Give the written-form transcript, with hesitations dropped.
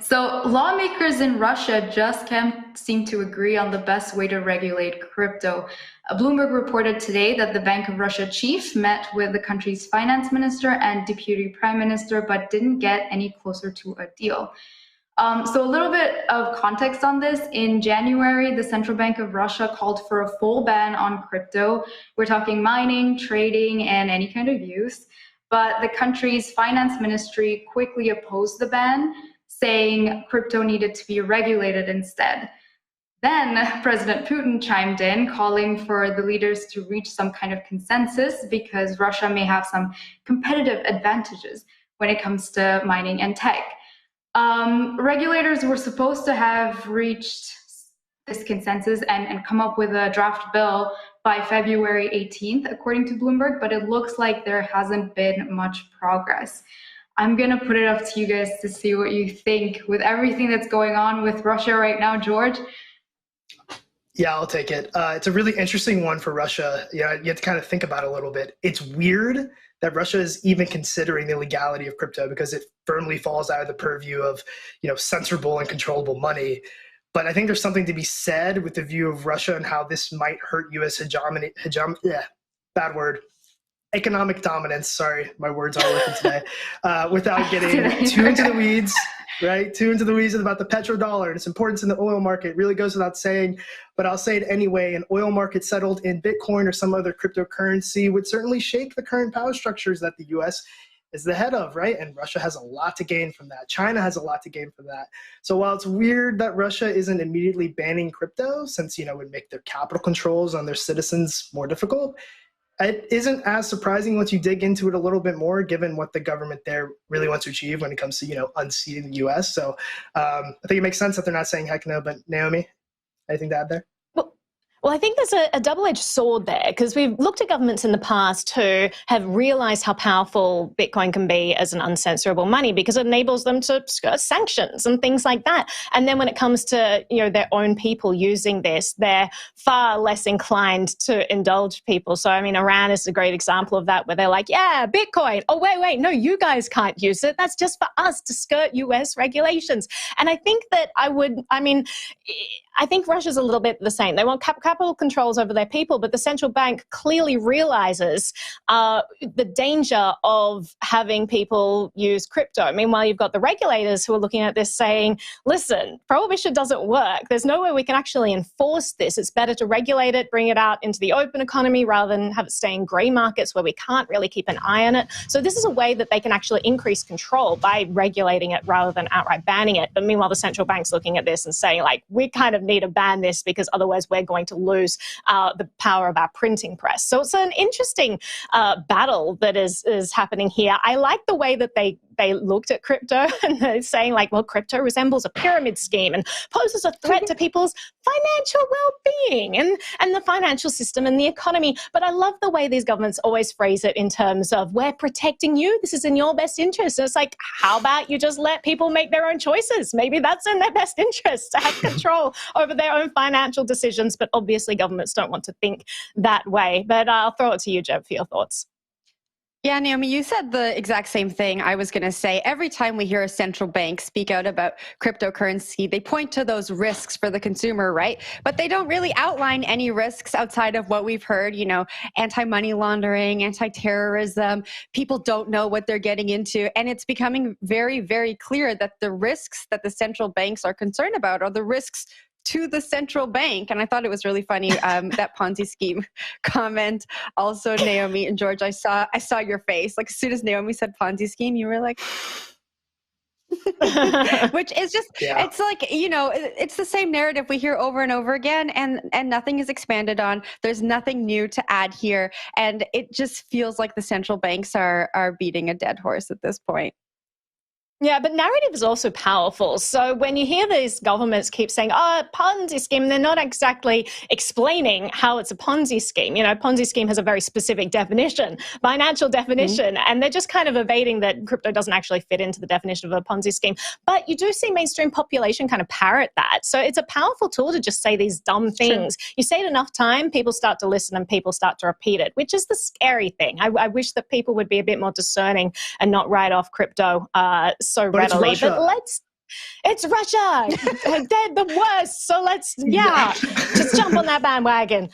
So lawmakers in Russia just can't seem to agree on the best way to regulate crypto. Bloomberg reported today that the Bank of Russia chief met with the country's finance minister and deputy prime minister, but didn't get any closer to a deal. So a little bit of context on this. In January, the Central Bank of Russia called for a full ban on crypto. We're talking mining, trading, and any kind of use. But the country's finance ministry quickly opposed the ban, saying crypto needed to be regulated instead. Then President Putin chimed in, calling for the leaders to reach some kind of consensus because Russia may have some competitive advantages when it comes to mining and tech. Regulators were supposed to have reached this consensus and come up with a draft bill by February 18th, according to Bloomberg, but it looks like there hasn't been much progress. I'm going to put it up to you guys to see what you think with everything that's going on with Russia right now, George. Yeah, I'll take it. It's a really interesting one for Russia. Yeah, you have to kind of think about it a little bit. It's weird that Russia is even considering the legality of crypto because it firmly falls out of the purview of, censorable and controllable money. But I think there's something to be said with the view of Russia and how this might hurt U.S. economic dominance. Sorry, my words aren't working today. Without getting too into the weeds. Right? Too into the weeds about the petrodollar and its importance in the oil market really goes without saying, but I'll say it anyway. An oil market settled in Bitcoin or some other cryptocurrency would certainly shake the current power structures that the US is the head of, right? And Russia has a lot to gain from that. China has a lot to gain from that. So while it's weird that Russia isn't immediately banning crypto, since, it would make their capital controls on their citizens more difficult, it isn't as surprising once you dig into it a little bit more, given what the government there really wants to achieve when it comes to, unseating the U.S. So I think it makes sense that they're not saying heck no. But Naomi, anything to add there? Well, I think there's a double-edged sword there because we've looked at governments in the past who have realized how powerful Bitcoin can be as an uncensorable money because it enables them to skirt sanctions and things like that. And then when it comes to, their own people using this, they're far less inclined to indulge people. So, Iran is a great example of that where they're like, yeah, Bitcoin. Oh, wait, no, you guys can't use it. That's just for us to skirt US regulations. And I think that I think Russia's a little bit the same. They want capital controls over their people, but the central bank clearly realizes the danger of having people use crypto. Meanwhile, you've got the regulators who are looking at this saying, listen, prohibition doesn't work. There's no way we can actually enforce this. It's better to regulate it, bring it out into the open economy rather than have it stay in grey markets where we can't really keep an eye on it. So this is a way that they can actually increase control by regulating it rather than outright banning it. But meanwhile, the central bank's looking at this and saying, we kind of need to ban this because otherwise we're going to lose the power of our printing press. So it's an interesting battle that is happening here. I like the way that they looked at crypto and they're saying crypto resembles a pyramid scheme and poses a threat to people's financial well-being and the financial system and the economy. But I love the way these governments always phrase it in terms of we're protecting you. This is in your best interest. And it's how about you just let people make their own choices? Maybe that's in their best interest to have control over their own financial decisions. But obviously governments don't want to think that way. But I'll throw it to you, Jeb, for your thoughts. Yeah, Naomi, you said the exact same thing I was going to say. Every time we hear a central bank speak out about cryptocurrency, they point to those risks for the consumer, right? But they don't really outline any risks outside of what we've heard, anti-money laundering, anti-terrorism. People don't know what they're getting into. And it's becoming very, very clear that the risks that the central banks are concerned about are the risks to the central bank. And I thought it was really funny, that Ponzi scheme comment. Also, Naomi and George, I saw your face. As soon as Naomi said Ponzi scheme, you were like, which is just, yeah. It's it's the same narrative we hear over and over again, and nothing is expanded on. There's nothing new to add here. And it just feels like the central banks are beating a dead horse at this point. Yeah, but narrative is also powerful. So when you hear these governments keep saying, Ponzi scheme, they're not exactly explaining how it's a Ponzi scheme. Ponzi scheme has a very specific definition, financial definition, and they're just kind of evading that crypto doesn't actually fit into the definition of a Ponzi scheme. But you do see mainstream population kind of parrot that. So it's a powerful tool to just say these dumb things. Sure. You say it enough time, people start to listen and people start to repeat it, which is the scary thing. I wish that people would be a bit more discerning and not write off crypto so readily. But it's Russia. They're the worst. So let's, just jump on that bandwagon.